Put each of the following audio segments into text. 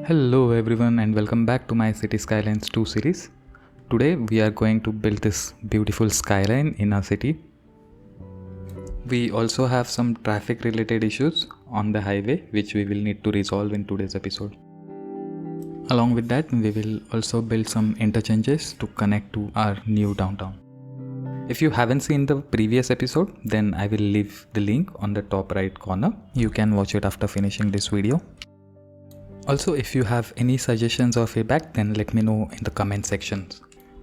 Hello everyone and welcome back to my City Skylines 2 series. Today we are going to build this beautiful skyline in our city. We also have some traffic related issues on the highway which we will need to resolve in today's episode. Along with that, we will also build some interchanges to connect to our new downtown. If you haven't seen the previous episode, then I will leave the link on the top right corner. You can watch it after finishing this video. Also, if you have any suggestions or feedback, then let me know in the comment sections.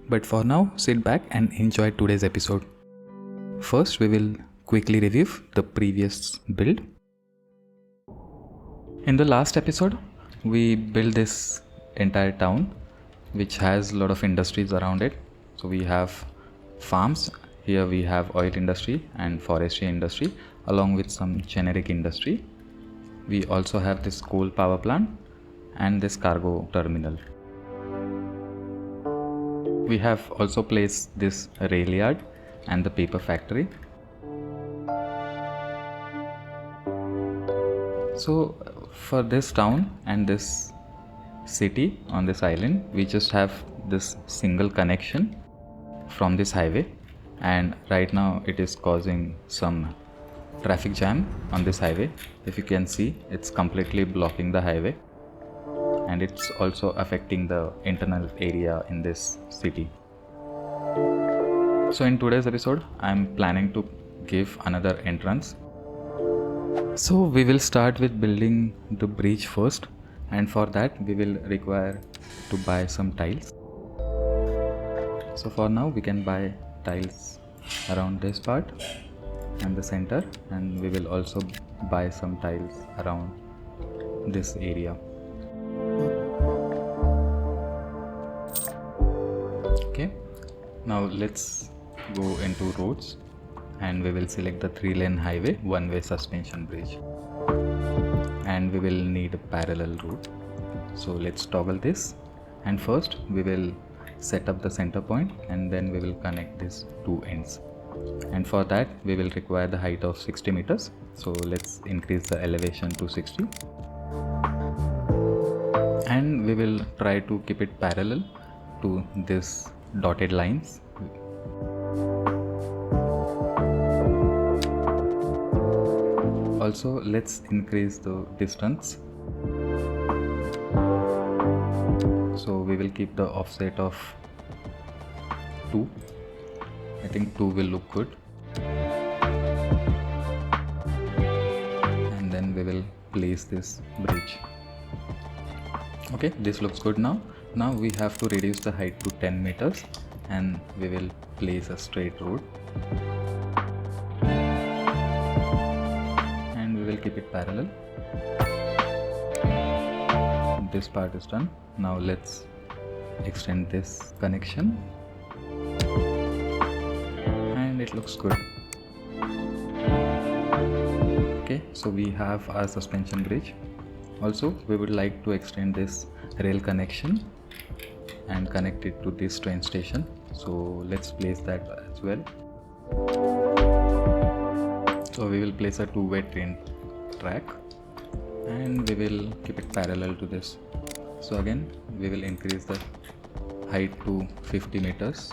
But for now, sit back and enjoy today's episode. First, we will quickly review the previous build. In the last episode, we built this entire town which has a lot of industries around it. So we have farms, here we have oil industry and forestry industry along with some generic industry. We also have this coal power plant and this cargo terminal. We have also placed this rail yard and the paper factory. So for this town and this city on this island, we just have this single connection from this highway, and right now it is causing some traffic jam on this highway. If you can see, it's completely blocking the highway and it's also affecting the internal area in this city. So in today's episode, I'm planning to give another entrance. So we will start with building the bridge first, and for that we will require to buy some tiles. So for now we can buy tiles around this part and the center, and we will also buy some tiles around this area. Okay, now let's go into roads and we will select the 3-lane highway one-way suspension bridge, and we will need a parallel route. So let's toggle this, and first we will set up the center point and then we will connect these two ends, and for that we will require the height of 60 meters. So let's increase the elevation to 60, and we will try to keep it parallel to this dotted lines. Also, let's increase the distance. So we will keep the offset of 2. I think 2 will look good. And then we will place this bridge. Okay, this looks good now. Now we have to reduce the height to 10 meters and we will place a straight road. And we will keep it parallel. This part is done. Now let's extend this connection. And it looks good. Okay, so we have our suspension bridge. Also, we would like to extend this rail connection and connect it to this train station. So let's place that as well. So we will place a two-way train track and we will keep it parallel to this. So again, we will increase the height to 50 meters.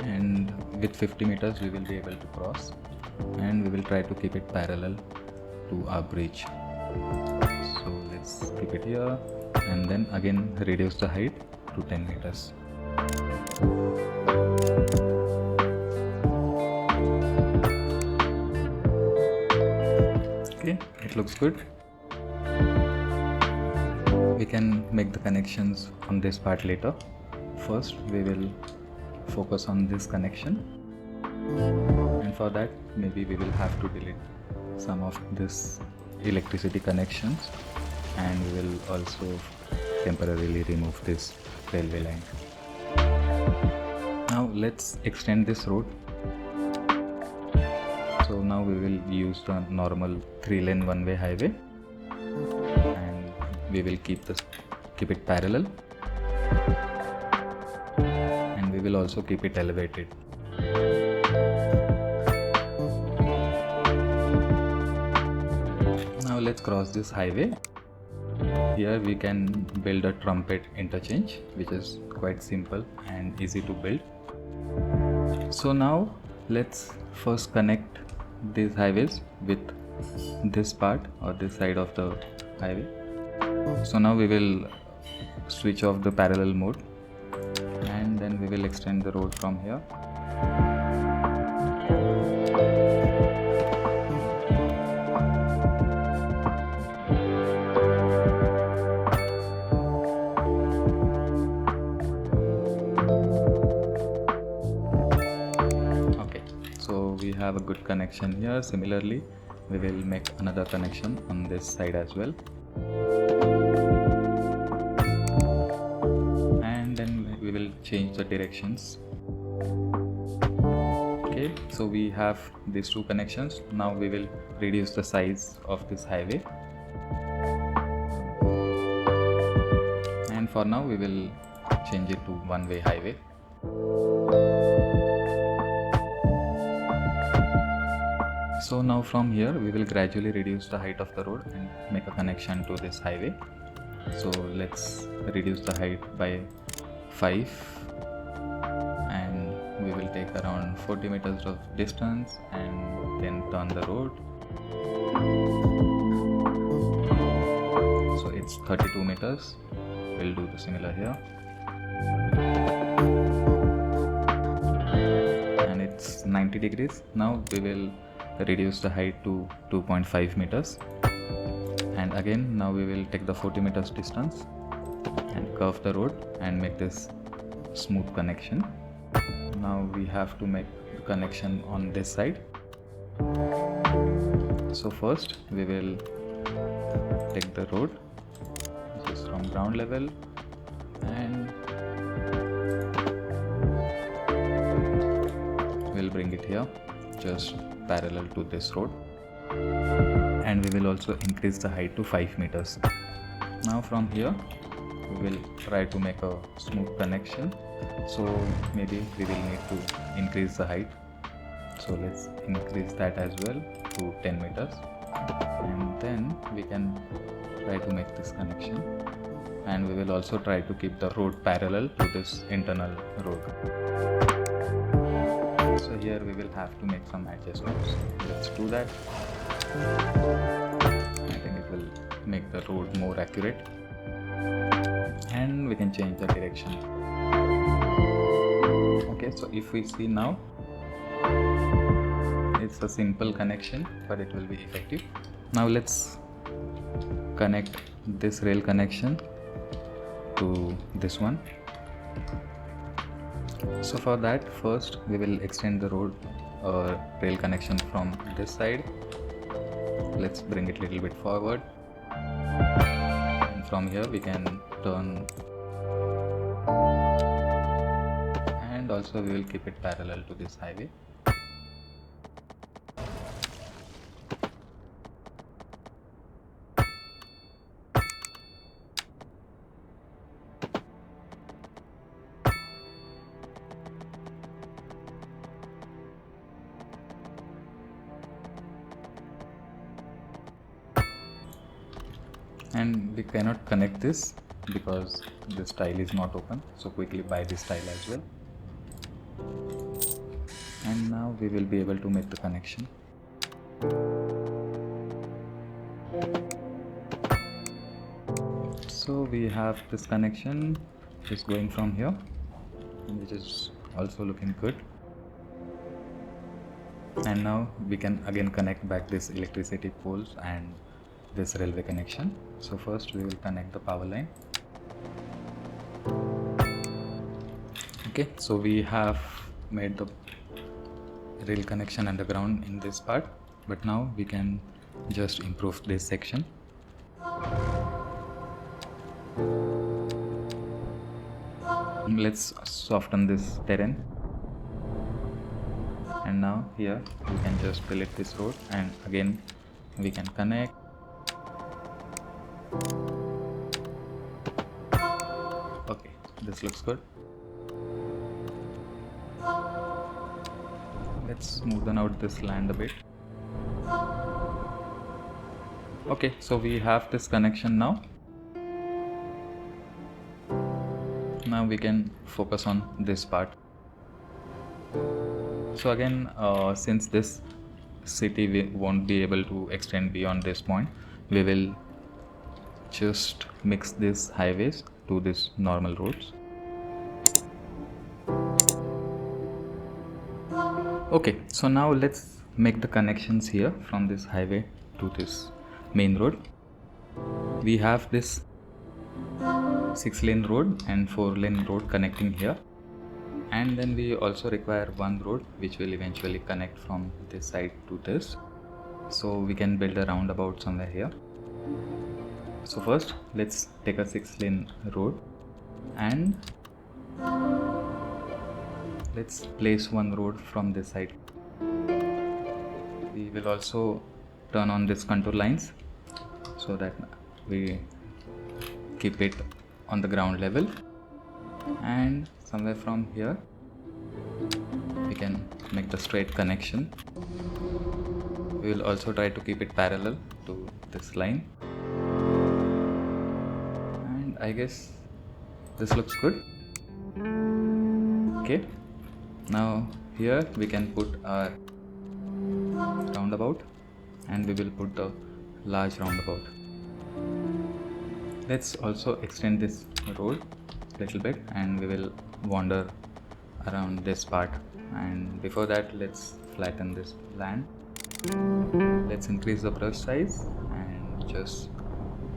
And with 50 meters we will be able to cross, and we will try to keep it parallel to our bridge. So let's keep it here and then again reduce the height to 10 meters. Okay, it looks good. We can make the connections on this part later. First we will focus on this connection, and for that maybe we will have to delete some of this electricity connections, and we will also temporarily remove this railway line. Now let's extend this road. So now we will use the normal 3-lane one-way highway, and we will keep it parallel, and we will also keep it elevated. let's cross this highway. Here we can build a trumpet interchange, which is quite simple and easy to build. So now let's first connect these highways with this part or this side of the highway. So now we will switch off the parallel mode and then we will extend the road from here. Okay, so we have a good connection here. Similarly, we will make another connection on this side as well. And then we will change the directions. Okay, so we have these two connections. Now we will reduce the size of this highway. And for now we will change it to one-way highway. So now from here we will gradually reduce the height of the road and make a connection to this highway. So let's reduce the height by 5 and we will take around 40 meters of distance and then turn the road. So it's 32 meters. We'll do the similar here. And it's 90 degrees. Now we will reduce the height to 2.5 meters. And again, now we will take the 40 meters distance and curve the road and make this smooth connection. Now we have to make the connection on this side. So first we will take the road, which is from ground level, and we'll bring it here just parallel to this road. And we will also increase the height to 5 meters. Now from here we will try to make a smooth connection, so maybe we will need to increase the height. So let's increase that as well to 10 meters and then we can try to make this connection, and we will also try to keep the road parallel to this internal road. So here we will have to make some adjustments. Let's do that. I think it will make the road more accurate and we can change the direction. Okay, so if we see now, it's a simple connection but it will be effective. Now let's connect this rail connection to this one. So for that, first we will extend the road rail connection from this side. Let's bring it a little bit forward, and from here we can turn, and also we will keep it parallel to this highway. And we cannot connect this because this tile is not open, so quickly buy this tile as well. And now we will be able to make the connection. So we have this connection just going from here, which is also looking good. And now we can again connect back this electricity poles and this railway connection. So first we will connect the power line. Okay, so we have made the rail connection underground in this part, but now we can just improve this section. Let's soften this terrain, and now here we can just fillet this road and again we can connect. Okay, this looks good. Let's smoothen out this land a bit. Okay, so we have this connection now. Now we can focus on this part. So again, since this city we won't be able to extend beyond this point, we will just mix these highways to these normal roads. Okay, so now let's make the connections here from this highway to this main road. We have this 6-lane road and 4-lane road connecting here, and then we also require one road which will eventually connect from this side to this, so we can build a roundabout somewhere here. So first let's take a 6-lane road and let's place one road from this side. We will also turn on this contour lines so that we keep it on the ground level, and somewhere from here we can make the straight connection. We will also try to keep it parallel to this line, and I guess this looks good. Okay, now here we can put our roundabout, and we will put a large roundabout. Let's also extend this road a little bit, and we will wander around this part, and before that let's flatten this land. Let's increase the brush size and just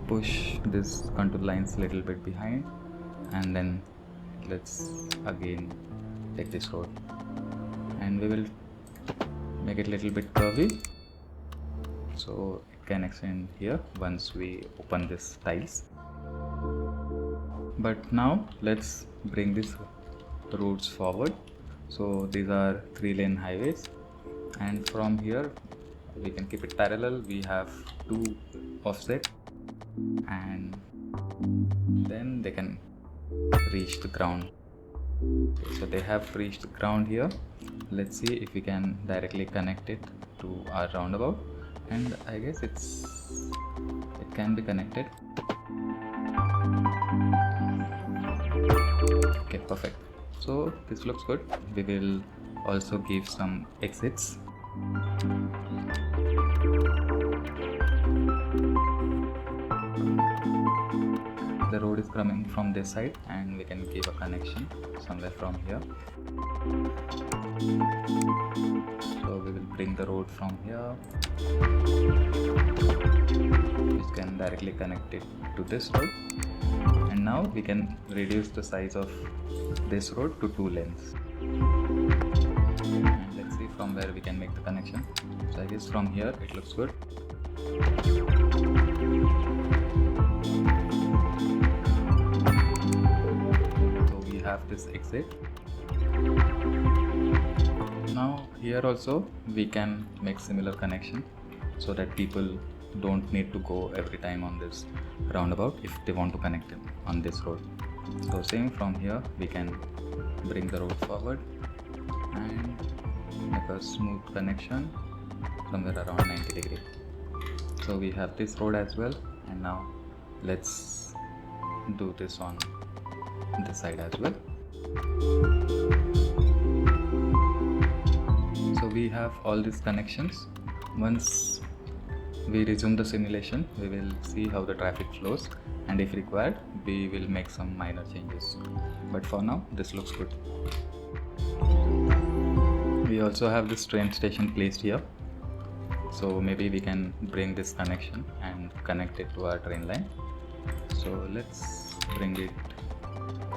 push this contour lines a little bit behind, and then let's again take this road, and we will make it a little bit curvy so it can extend here once we open this tiles. But now let's bring these roads forward. So these are 3-lane highways, and from here we can keep it parallel. We have 2 offset, and then they can reach the ground. So they have reached the ground here. Let's see if we can directly connect it to our roundabout, and I guess it can be connected. Okay, perfect. So this looks good. We will also give some exits. The road is coming from this side, and we can give a connection somewhere from here. So we will bring the road from here, which can directly connect it to this road. And now we can reduce the size of this road to 2 lanes. And let's see from where we can make the connection. So I guess from here it looks good. So we have this exit. Now here also we can make similar connection so that people don't need to go every time on this roundabout if they want to connect it on this road. So same from here, we can bring the road forward and make a smooth connection somewhere around 90 degrees. So we have this road as well, and now let's do this on this side as well. So we have all these connections. Once we resume the simulation, we will see how the traffic flows, and if required we will make some minor changes, but for now this looks good. We also have this train station placed here, so maybe we can bring this connection and connect it to our train line. So let's bring it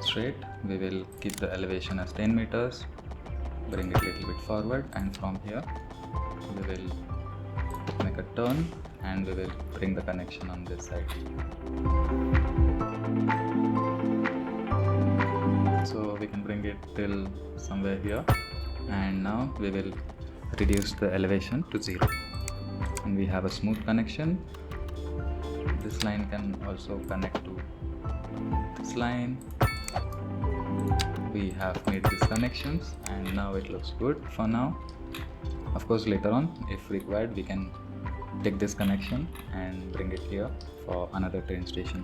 straight. We will keep the elevation as 10 meters, bring it a little bit forward, and from here we will make a turn and we will bring the connection on this side. So we can bring it till somewhere here, and now we will reduce the elevation to 0, and we have a smooth connection. This line can also connect to this line. We have made these connections, and now it looks good for now. Of course later on if required we can take this connection and bring it here for another train station.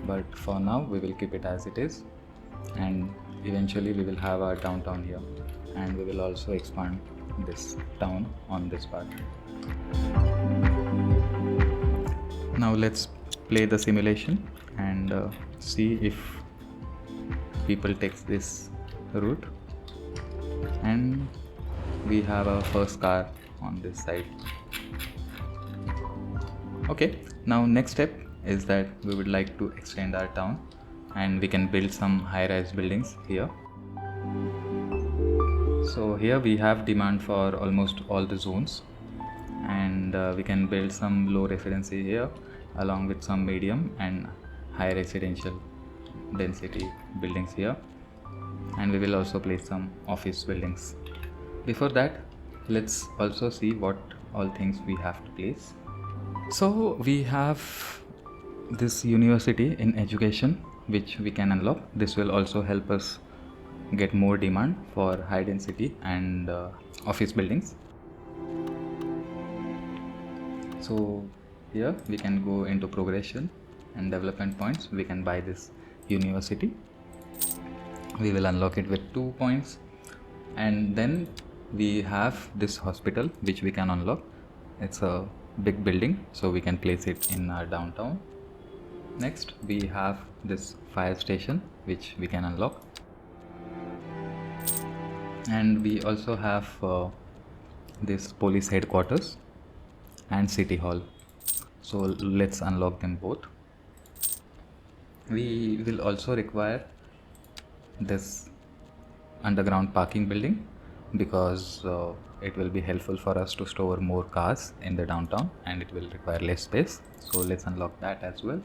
But for now we will keep it as it is, and eventually we will have our downtown here, and we will also expand this town on this part. Now let's play the simulation and see if people takes this route, and we have our first car on this side. Okay, now next step is that we would like to extend our town, and we can build some high-rise buildings here. So here we have demand for almost all the zones, and we can build some low residency here along with some medium and high residential density buildings here, and we will also place some office buildings. Before that, let's also see what all things we have to place. So we have this university in education which we can unlock. This will also help us get more demand for high density and office buildings. So here we can go into progression and development points. We can buy this university. We will unlock it with 2 points, and then we have this hospital which we can unlock. It's a big building, so we can place it in our downtown. Next we have this fire station which we can unlock, and we also have this police headquarters and city hall. So let's unlock them both. We will also require this underground parking building because it will be helpful for us to store more cars in the downtown, and it will require less space. So let's unlock that as well.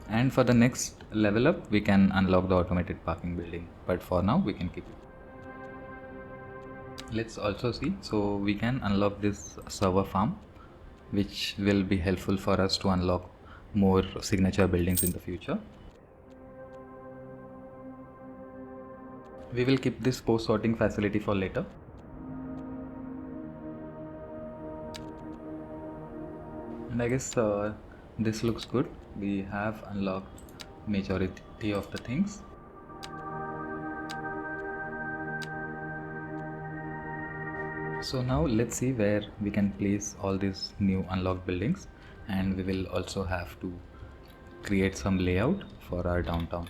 And for the next level up, we can unlock the automated parking building, but for now we can keep it. Let's also see, so we can unlock this server farm, which will be helpful for us to unlock more signature buildings in the future. We will keep this post sorting facility for later. And I guess this looks good. We have unlocked majority of the things. So now let's see where we can place all these new unlocked buildings, and we will also have to create some layout for our downtown.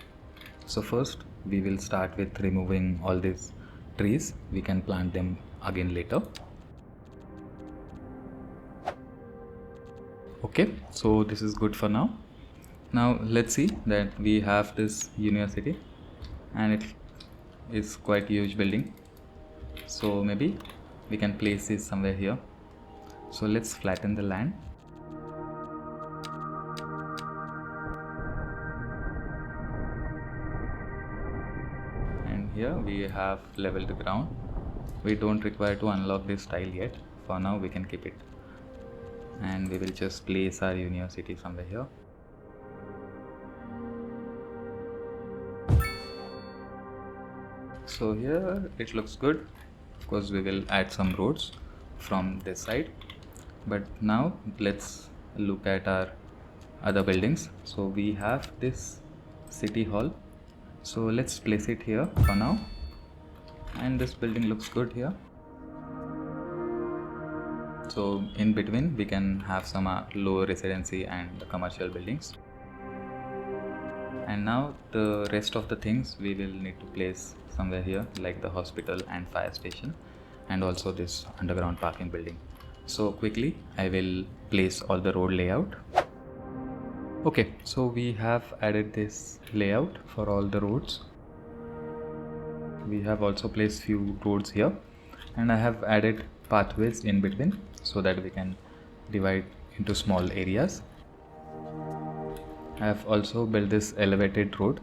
So first we will start with removing all these trees. We can plant them again later. Okay, so this is good for now. Now let's see that we have this university, and it is quite huge building, so maybe we can place this somewhere here. So let's flatten the land. And here we have leveled the ground. We don't require to unlock this tile yet. For now we can keep it, and we will just place our university somewhere here. So here it looks good. Of course we will add some roads from this side, but now let's look at our other buildings. So we have this city hall, so let's place it here for now, and this building looks good here. So in between we can have some low residency and commercial buildings. And now the rest of the things we will need to place somewhere here, like the hospital and fire station, and also this underground parking building. So quickly I will place all the road layout. Okay, so we have added this layout for all the roads. We have also placed few roads here, and I have added pathways in between so that we can divide into small areas. I have also built this elevated road.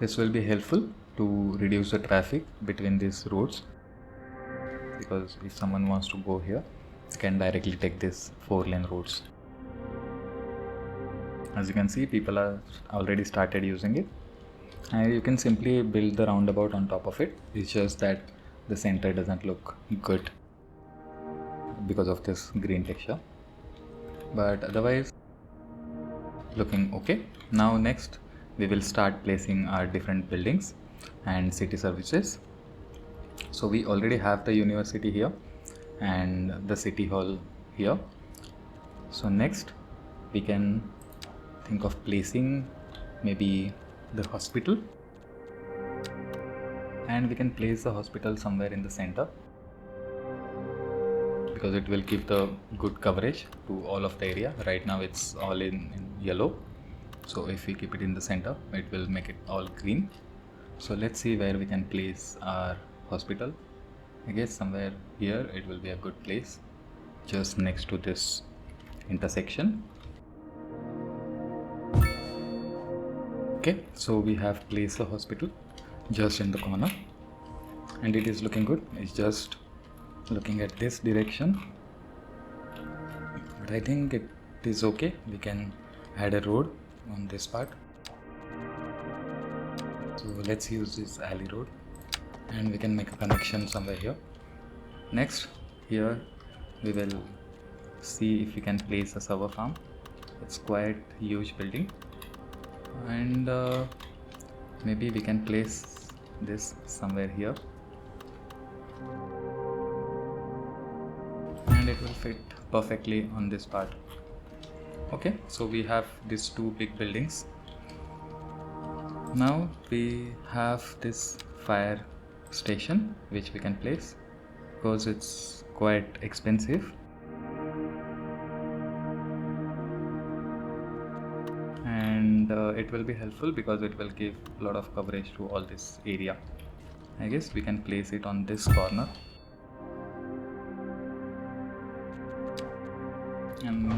This will be helpful to reduce the traffic between these roads, because if someone wants to go here, they can directly take this 4-lane roads. As you can see, people are already started using it, and you can simply build the roundabout on top of it. It's just that the center doesn't look good because of this green texture. but otherwise looking okay. Now next we will start placing our different buildings and city services. So we already have the university here and the city hall here. So next we can think of placing maybe the hospital, and we can place the hospital somewhere in the center because it will give the good coverage to all of the area. Right now it's all in yellow, so if we keep it in the center it will make it all green. So let's see where we can place our hospital. I guess somewhere here it will be a good place, just next to this intersection. Okay, so we have placed the hospital just in the corner and it is looking good. It's just looking at this direction, but I think it is okay. We can add a road on this part. So let's use this alley road and we can make a connection somewhere here. Next, here we will see if we can place a server farm. It's quite huge building, and maybe we can place this somewhere here and it will fit perfectly on this part. Okay, so we have these two big buildings. Now we have this fire station which we can place because it's quite expensive, and it will be helpful because it will give a lot of coverage to all this area. I guess we can place it on this corner and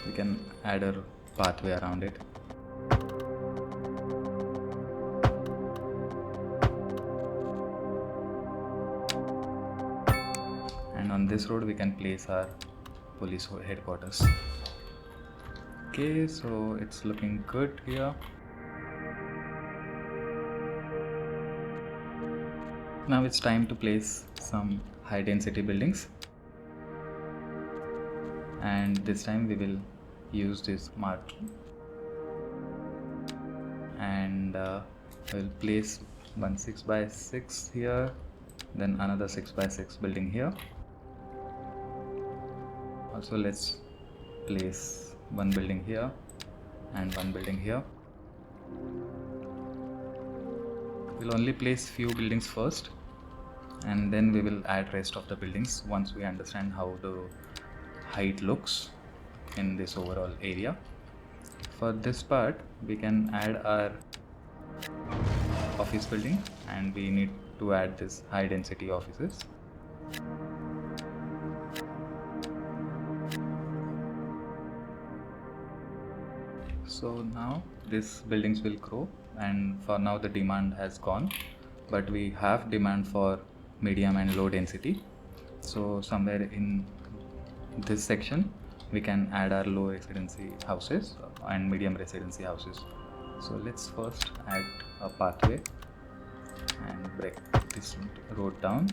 we can add a pathway around it. And on this road we can place our police headquarters. Okay, so it's looking good here. Now it's time to place some high density buildings, and this time we will use this marquee and we'll place one 6x6 here, then another 6x6 building here. Also let's place one building here and one building here. We'll only place few buildings first and then we will add rest of the buildings once we understand how the height looks in this overall area. For this part we can add our office building and we need to add this high density offices. So now these buildings will grow, and for now the demand has gone, but we have demand for medium and low density. So somewhere in this section we can add our low residency houses and medium residency houses. So let's first add a pathway and break this road down,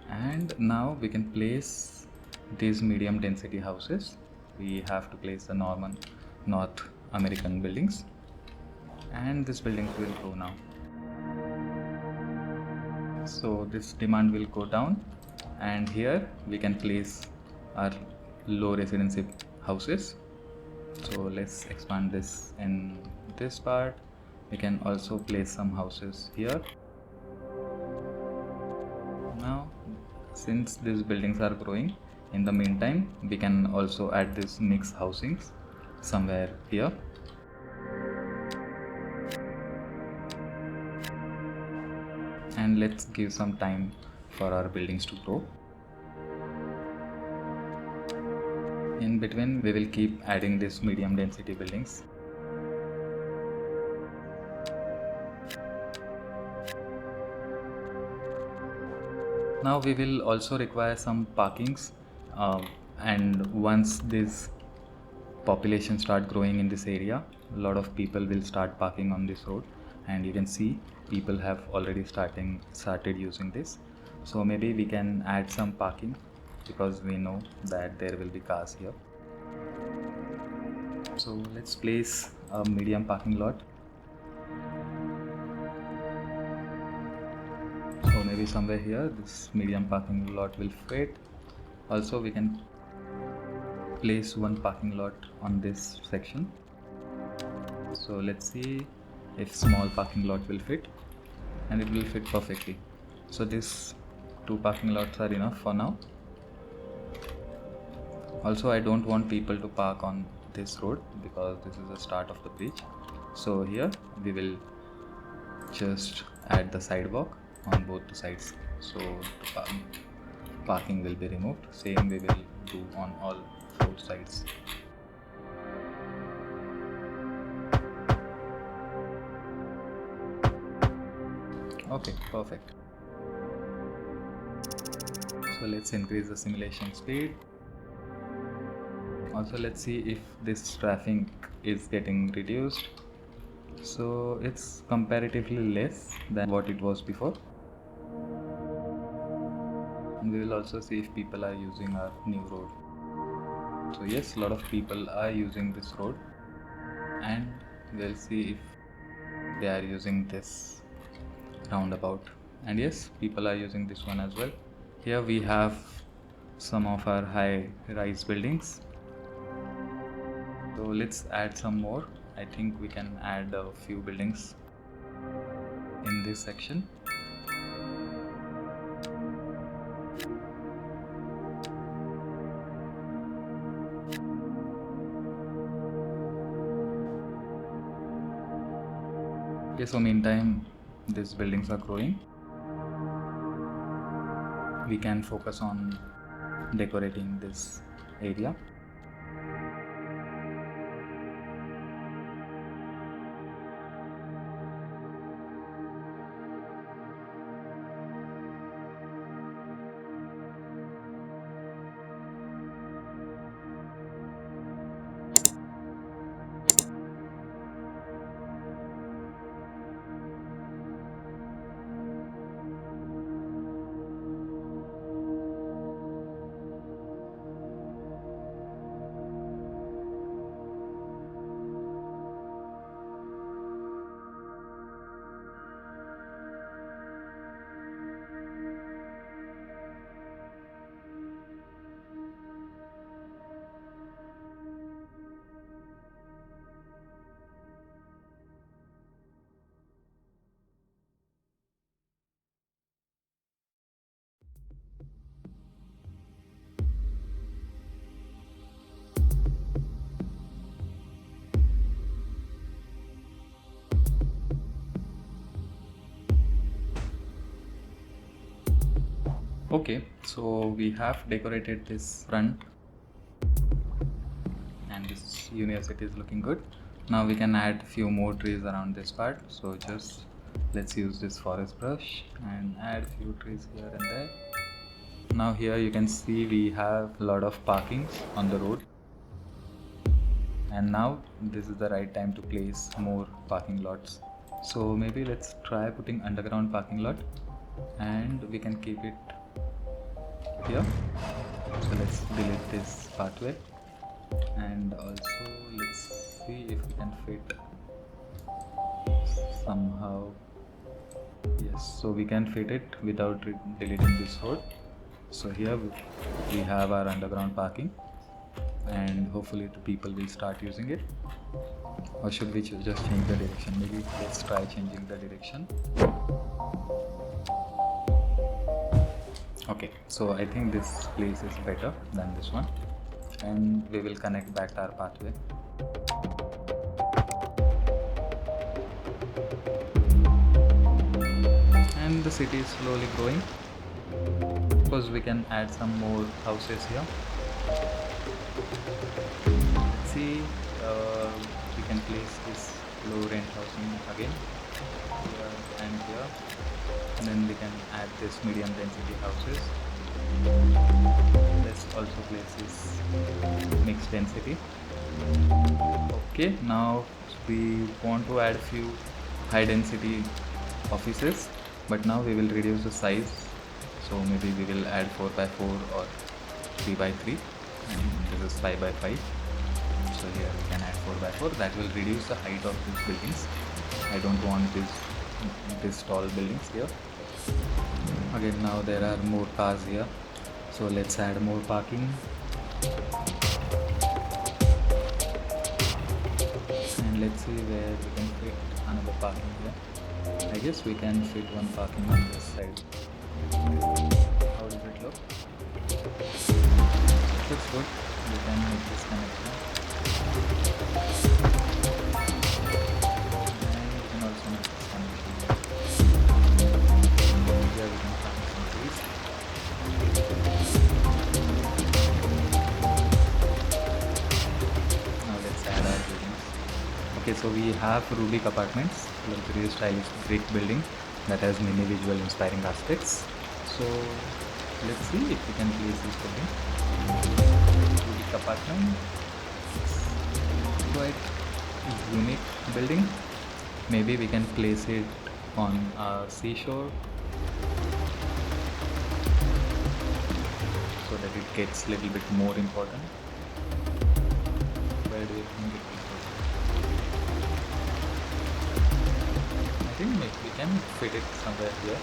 and now we can place these medium density houses. We have to place the North American buildings, and these buildings will grow now. So this demand will go down, and here we can place our low residency houses. So let's expand this in this part. We can also place some houses here. Now since these buildings are growing, in the meantime we can also add this mixed housings somewhere here. And let's give some time for our buildings to grow. In between we will keep adding this medium density buildings. Now we will also require some parkings, and once this population start growing in this area, a lot of people will start parking on this road, and you can see people have already started using this. So maybe we can add some parking because we know that there will be cars here. So let's place a medium parking lot. So maybe somewhere here this medium parking lot will fit. Also we can place one parking lot on this section. So let's see if small parking lot will fit, and it will fit perfectly. So these two parking lots are enough for now. Also I don't want people to park on this road because this is the start of the bridge. So here we will just add the sidewalk on both the sides. So parking will be removed. Same we will do on all four sides. Okay, perfect. So let's increase the simulation speed. Also let's see if this traffic is getting reduced. So it's comparatively less than what it was before. And we will also see if people are using our new road. So yes, a lot of people are using this road, and we'll see if they are using this roundabout. And yes, people are using this one as well. Here we have some of our high-rise buildings. So let's add some more. I think we can add a few buildings in this section. Okay, so meantime these buildings are growing. We can focus on decorating this area. Okay, so we have decorated this front, and this university is looking good. Now we can add few more trees around this part. So just let's use this forest brush and add few trees here and there. Now here you can see we have a lot of parkings on the road, and now this is the right time to place more parking lots. So maybe let's try putting underground parking lot, and we can keep it here. So let's delete this pathway, and also let's see if we can fit somehow. Yes, so we can fit it without deleting this road. So here we have our underground parking, and hopefully the people will start using it. Or should we just change the direction? Maybe let's try changing the direction. Okay, so I think this place is better than this one, and we will connect back our pathway. And the city is slowly growing. Of course, we can add some more houses here. Let's see, we can place this low rent housing again here and here. And then we can add this medium density houses. Let's also place this mixed density. Okay, now we want to add a few high density offices, but now we will reduce the size. So maybe we will add 4x4 or 3 by 3 and this is 5 by 5. So here we can add 4 by 4. That will reduce the height of these buildings. I don't want this tall buildings here. Again, now there are more cars here, so let's add more parking. And let's see where we can fit another parking here. I guess we can fit one parking on this side. How does it look? Looks good. We can make this connection. And we can also make this connection here. Here we can plant some trees. Now let's add our buildings. Okay, so we have Rubik Apartments, luxurious stylish brick building that has many visual inspiring aspects. So let's see if we can place this building. Rubik Apartment, it's quite unique building. Maybe we can place it on a seashore so that it gets a little bit more important. Where do you think it will go? I think we can fit it somewhere here.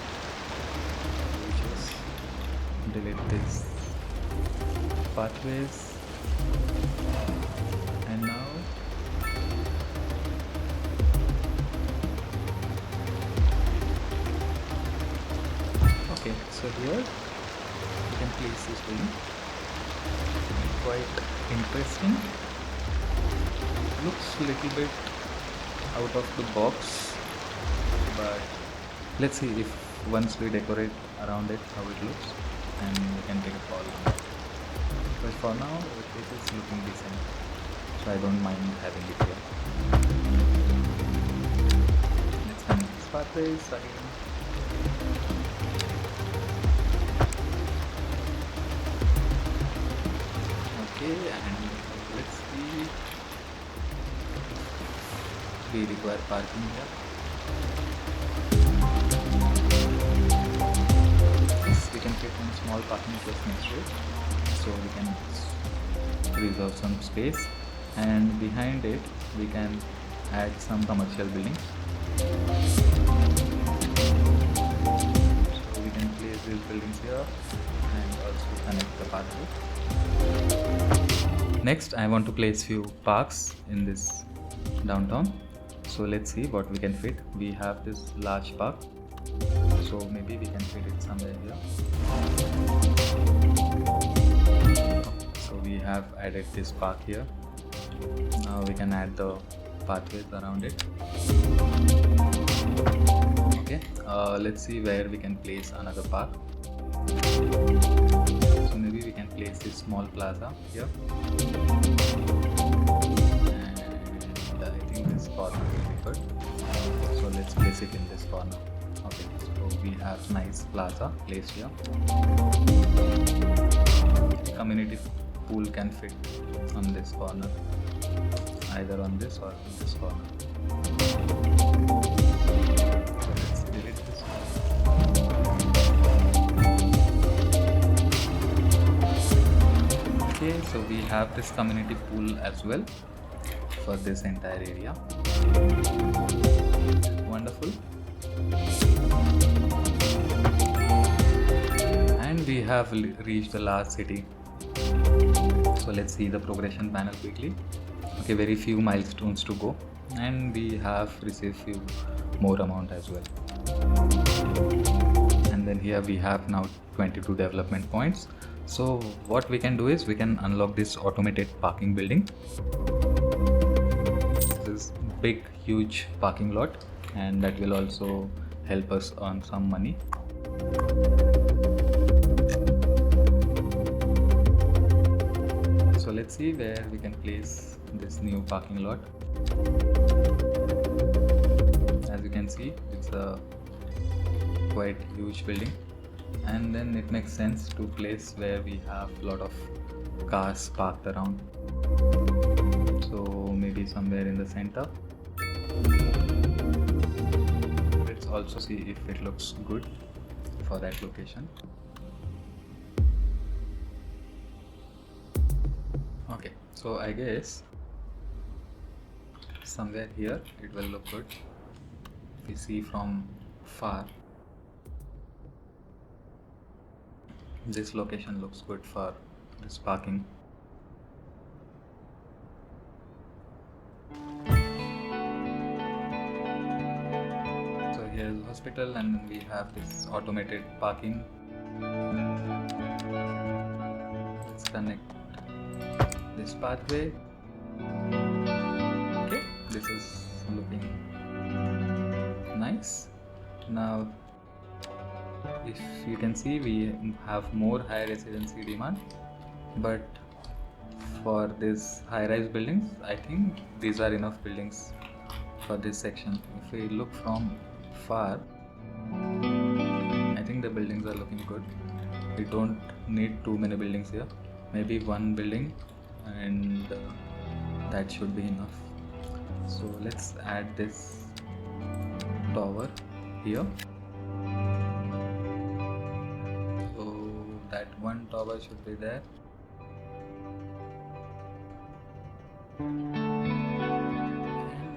We just delete this pathways, and now okay, so here we can place this building. Quite interesting. Looks a little bit out of the box, but let's see if once we decorate around it how it looks, and we can take a call on it. But for now it is looking decent, so I don't mind having it here. Let's connect these pathways again. Okay, and let's see, we require parking here. Yes, we can fit one small parking place next to it, so we can reserve some space, and behind it we can add some commercial buildings. So we can place these buildings here and also connect the pathway. Next, I want to place few parks in this downtown. So let's see what we can fit. We have this large park, so maybe we can fit it somewhere here. So we have added this park here. Now we can add the pathways around it. Okay, let's see where we can place another park. So maybe we can place this small plaza here. And I think this corner will be good. So let's place it in this corner. Okay, so we have nice plaza placed here. Community pool can fit on this corner, either on this or in this corner. So let's delete this one. Okay, so we have this community pool as well for this entire area. Wonderful. And we have reached the last city. So let's see the progression panel quickly. Okay, very few milestones to go, and we have received few more amount as well. And then here we have now 22 development points. So what we can do is we can unlock this automated parking building. This is big huge parking lot, and that will also help us earn some money. So let's see where we can place this new parking lot. As you can see, it's a quite huge building, and then it makes sense to place where we have a lot of cars parked around. So maybe somewhere in the center. Let's also see if it looks good for that location. Okay, so I guess somewhere here it will look good if we see from far. This location looks good for this parking. So here's hospital, and then we have this automated parking. Let's connect this pathway. Okay, this is looking nice. Now if you can see, we have more high residency demand, but for this high-rise buildings, I think these are enough buildings for this section. If we look from far, I think the buildings are looking good. We don't need too many buildings here, maybe one building, and that should be enough. So let's add this tower here. So that one tower should be there. And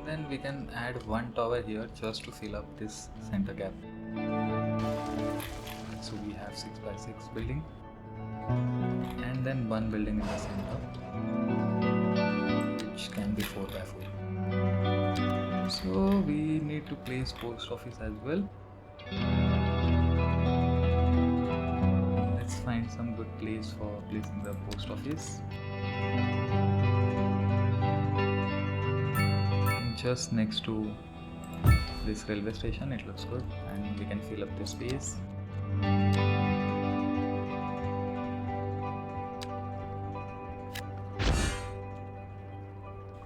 then we can add one tower here just to fill up this center gap. So we have 6x6 building, and then one building in the center, which can be 4x4. So we need to place post office as well. Let's find some good place for placing the post office. Just next to this railway station, it looks good, and we can fill up this space.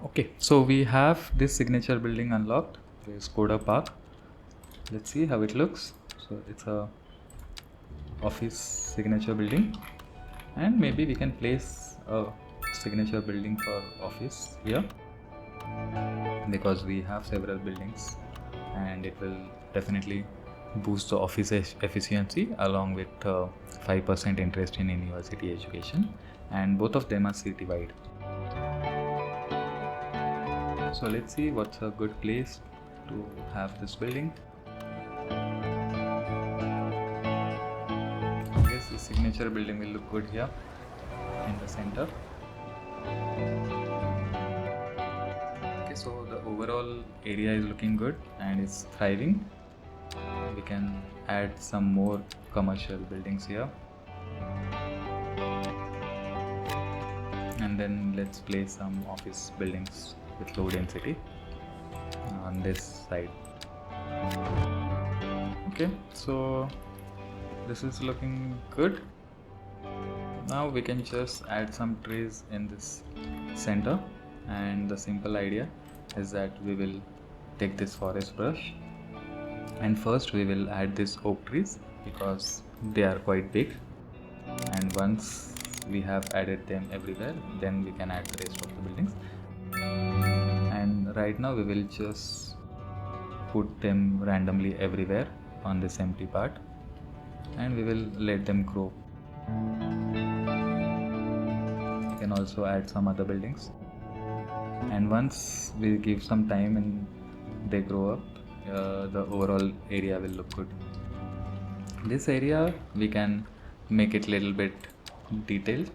Okay, so we have this signature building unlocked. There's Skoda Park. Let's see how it looks. So it's a office signature building, and maybe we can place a signature building for office here, because we have several buildings, and it will definitely boost the office efficiency along with 5% interest in university education, and both of them are city wide. So let's see what's a good place to have this building. I guess the signature building will look good here in the center. Okay, so the overall area is looking good and it's thriving. We can add some more commercial buildings here, and then let's place some office buildings with low density on this side. Okay, so this is looking good. Now we can just add some trees in this center, and the simple idea is that we will take this forest brush, and first we will add these oak trees because they are quite big, and once we have added them everywhere, then we can add the rest of the buildings. And right now we will just put them randomly everywhere on this empty part, and we will let them grow. We can also add some other buildings, and once we give some time and they grow up, the overall area will look good. This area we can make it little bit detailed.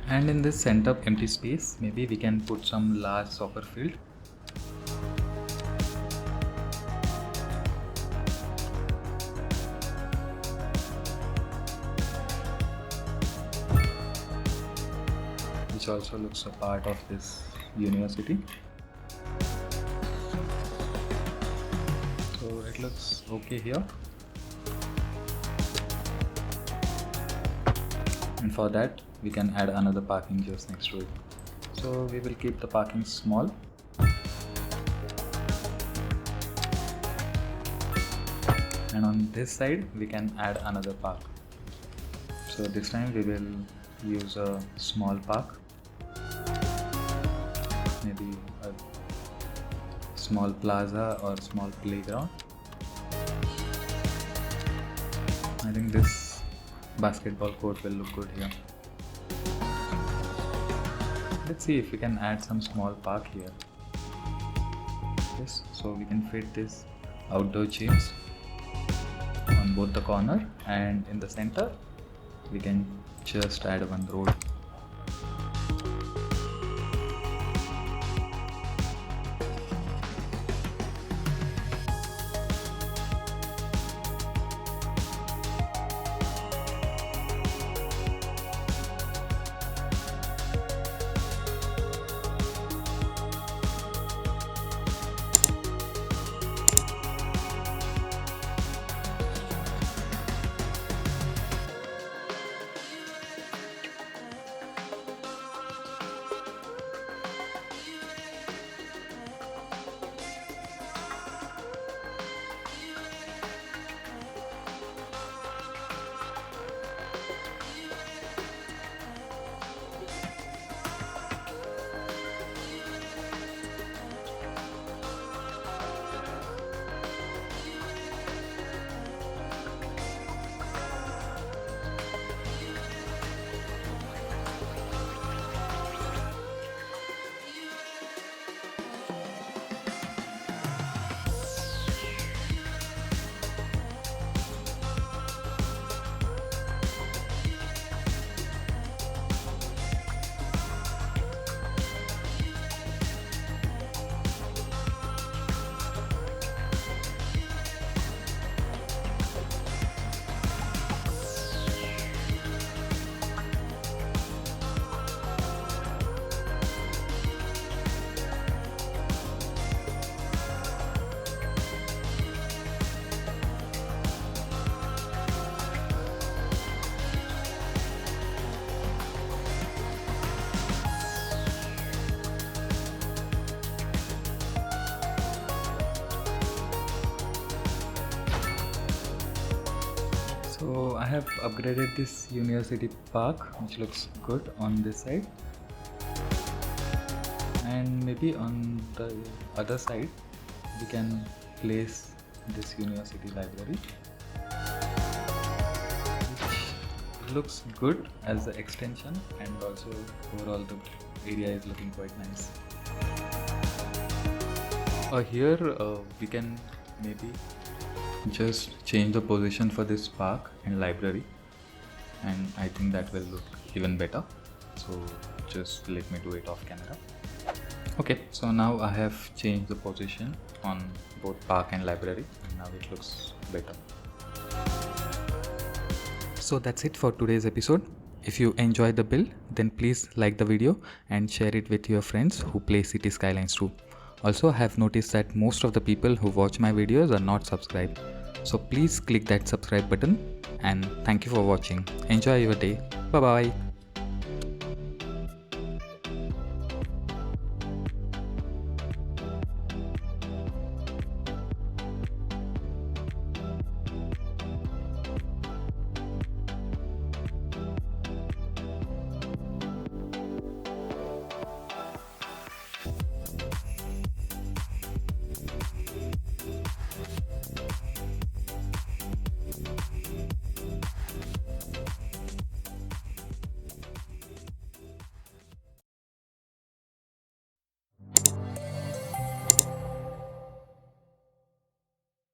And in this center empty space, maybe we can put some large soccer field. Which also looks a part of this university. So it looks okay here. And for that we can add another parking just next to it. So we will keep the parking small. And on this side we can add another park. So this time we will use a small park, maybe a small plaza or small playground. I think this basketball court will look good here. Let's see if we can add some small park here. Yes, so we can fit this outdoor gyms on both the corner, and in the center we can just add one road. So I have upgraded this university park, which looks good on this side, and maybe on the other side we can place this university library, which looks good as the extension, and also overall the area is looking quite nice. Here we can maybe just change the position for this park and library, and I think that will look even better. So just let me do it off camera. Okay, so now I have changed the position on both park and library, and now it looks better. So that's it for today's episode. If you enjoyed the build, then please like the video and share it with your friends who play City Skylines too. Also, I have noticed that most of the people who watch my videos are not subscribed. So please click that subscribe button, and thank you for watching. Enjoy your day. Bye bye.